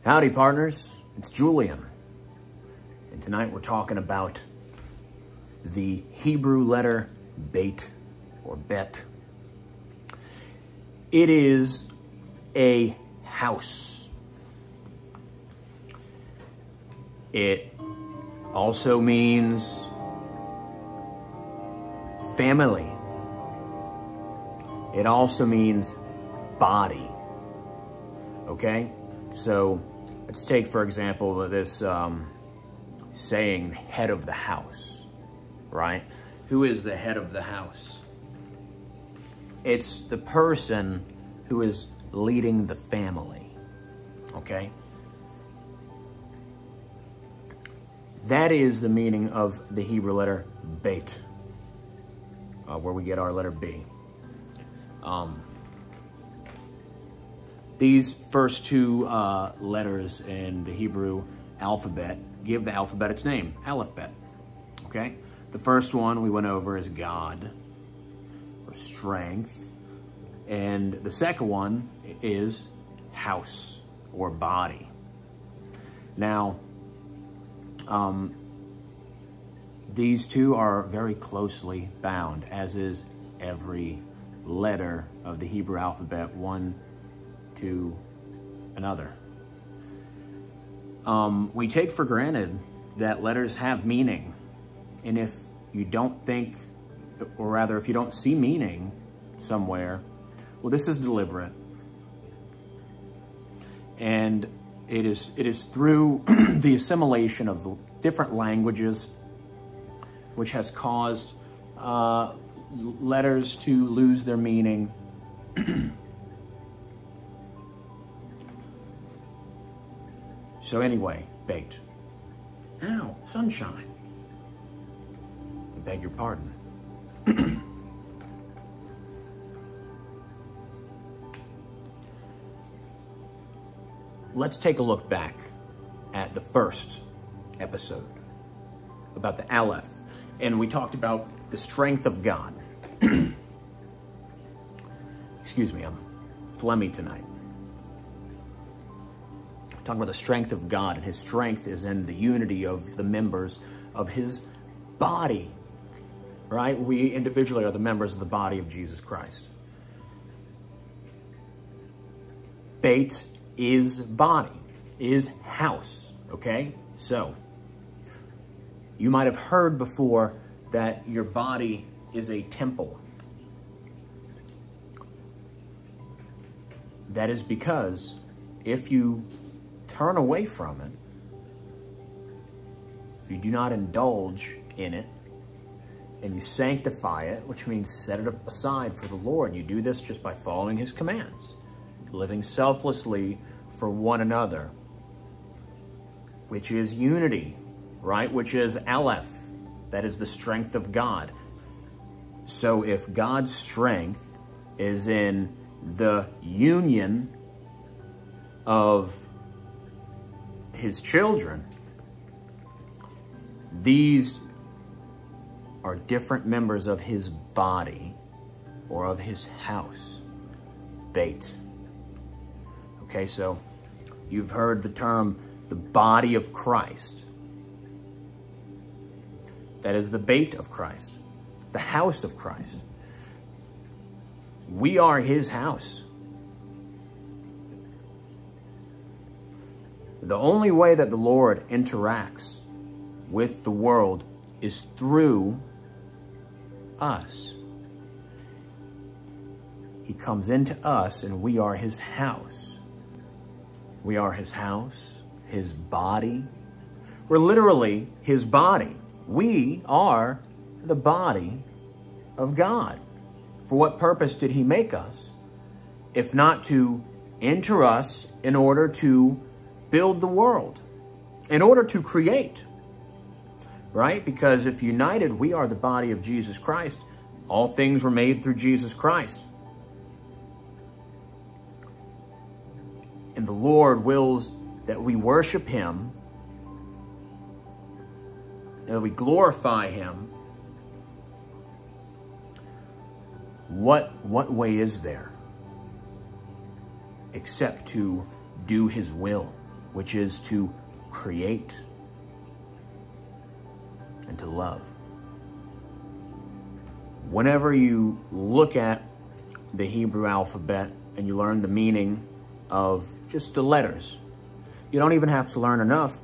Howdy, partners. It's Julian. And tonight we're talking about the Hebrew letter Beyt or Bet. It is a house. It also means family. It also means body. Okay? So let's take, for example, this saying, head of the house, right? Who is the head of the house? It's the person who is leading the family, okay? That is the meaning of the Hebrew letter Beyt, where we get our letter B. These first two letters in the Hebrew alphabet give the alphabet its name, Aleph Bet, okay? The first one we went over is God, or strength, and the second one is house, or body. Now, these two are very closely bound, as is every letter of the Hebrew alphabet, one to another. We take for granted that letters have meaning, and if you don't think, or rather if you don't see meaning somewhere, well, this is deliberate. And it is through the assimilation of the different languages which has caused letters to lose their meaning. So anyway, Beyt. Ow, sunshine. I beg your pardon. Let's take a look back at the first episode about the Aleph. And we talked about the strength of God. Excuse me, I'm phlegmy tonight. Talking about the strength of God, and his strength is in the unity of the members of his body, right? We individually are the members of the body of Jesus Christ. Beyt is body, is house, okay? So, you might have heard before that your body is a temple. That is because if you turn away from it, if you do not indulge in it, and you sanctify it, which means set it aside for the Lord, you do this just by following his commands, living selflessly for one another, which is unity, right? Which is Aleph, that is the strength of God. So if God's strength is in the union of his children, these are different members of his body or of his house, Beyt. Okay, so you've heard the term the body of Christ. That is the Beyt of Christ, the house of Christ. We are his house. The only way that the Lord interacts with the world is through us. He comes into us and we are his house. We are his house, his body. We're literally his body. We are the body of God. For what purpose did he make us, if not to enter us in order to build the world, in order to create, right? Because if united, we are the body of Jesus Christ. All things were made through Jesus Christ. And the Lord wills that we worship him, and that we glorify him. What way is there except to do his will? which is to create and to love. Whenever you look at the Hebrew alphabet and you learn the meaning of just the letters, you don't even have to learn enough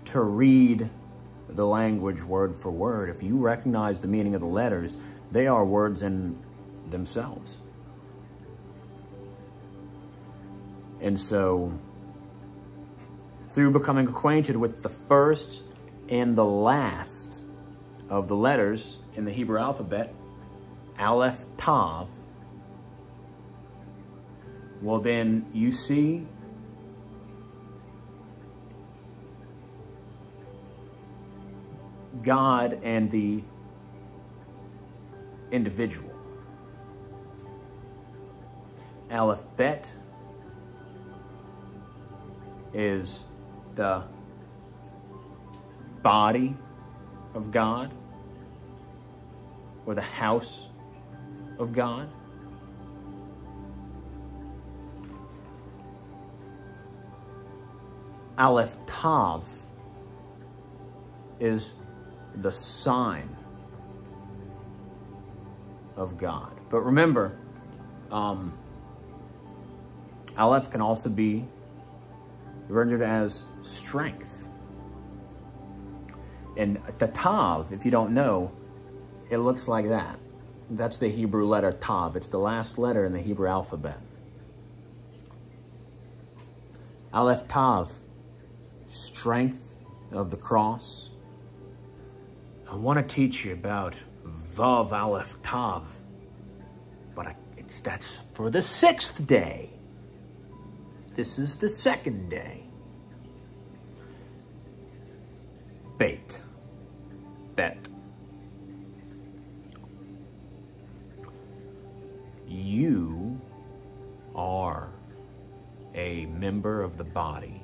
to read the language word for word. If you recognize the meaning of the letters, they are words in themselves. And so, through becoming acquainted with the first and the last of the letters in the Hebrew alphabet, Aleph, Tav, well then you see God and the individual. Aleph, Bet is the body of God, or the house of God. Aleph, Tav is the sign of God. But remember, Aleph can also be rendered as strength. And the Tav, if you don't know, it looks like that. That's the Hebrew letter Tav. It's the last letter in the Hebrew alphabet. Aleph, Tav, strength of the cross. I want to teach you about Vav, Aleph, Tav, but that's for the 6th day. This is the 2nd day. Beyt, Bet. You are a member of the body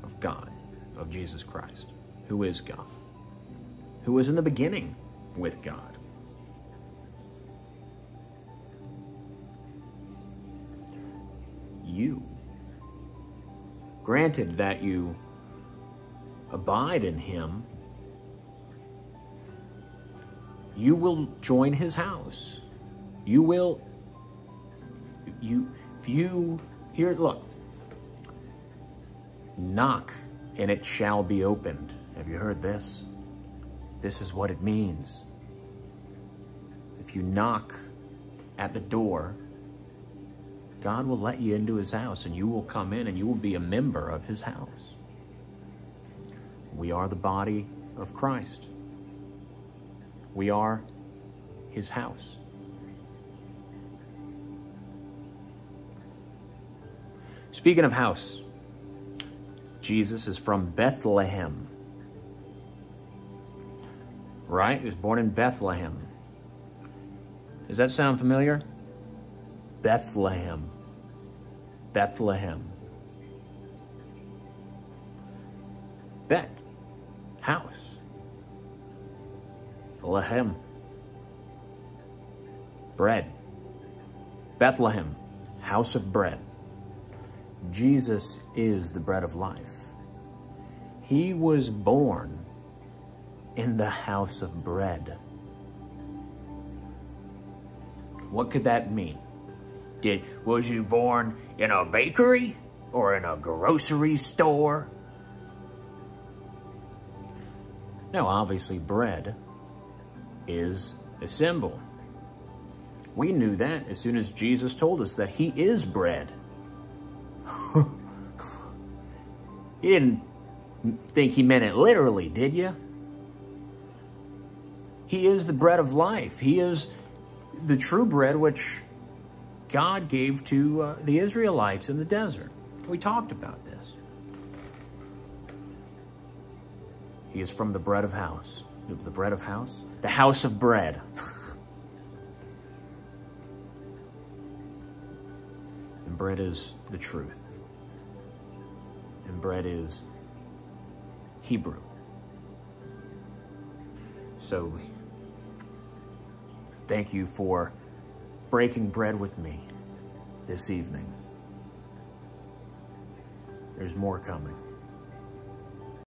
of God, of Jesus Christ, who is God, who was in the beginning with God. You, granted that you abide in him, you will join his house. You will, if you, here, look, knock and it shall be opened. Have you heard this? This is what it means. If you knock at the door, God will let you into his house, and you will come in and you will be a member of his house. We are the body of Christ. We are his house. Speaking of house, Jesus is from Bethlehem. Right? He was born in Bethlehem. Does that sound familiar? Bethlehem. Bethlehem. Bet. House. Lehem. Bread. Bethlehem. House of bread. Jesus is the bread of life. He was born in the house of bread. What could that mean? Was you born in a bakery or in a grocery store? No, obviously bread is a symbol. We knew that as soon as Jesus told us that he is bread. You didn't think he meant it literally, did you? He is the bread of life. He is the true bread which God gave to the Israelites in the desert. We talked about this. He is from the bread of house. The bread of house? The house of bread. And bread is the truth. And bread is Hebrew. So, thank you for breaking bread with me this evening. There's more coming.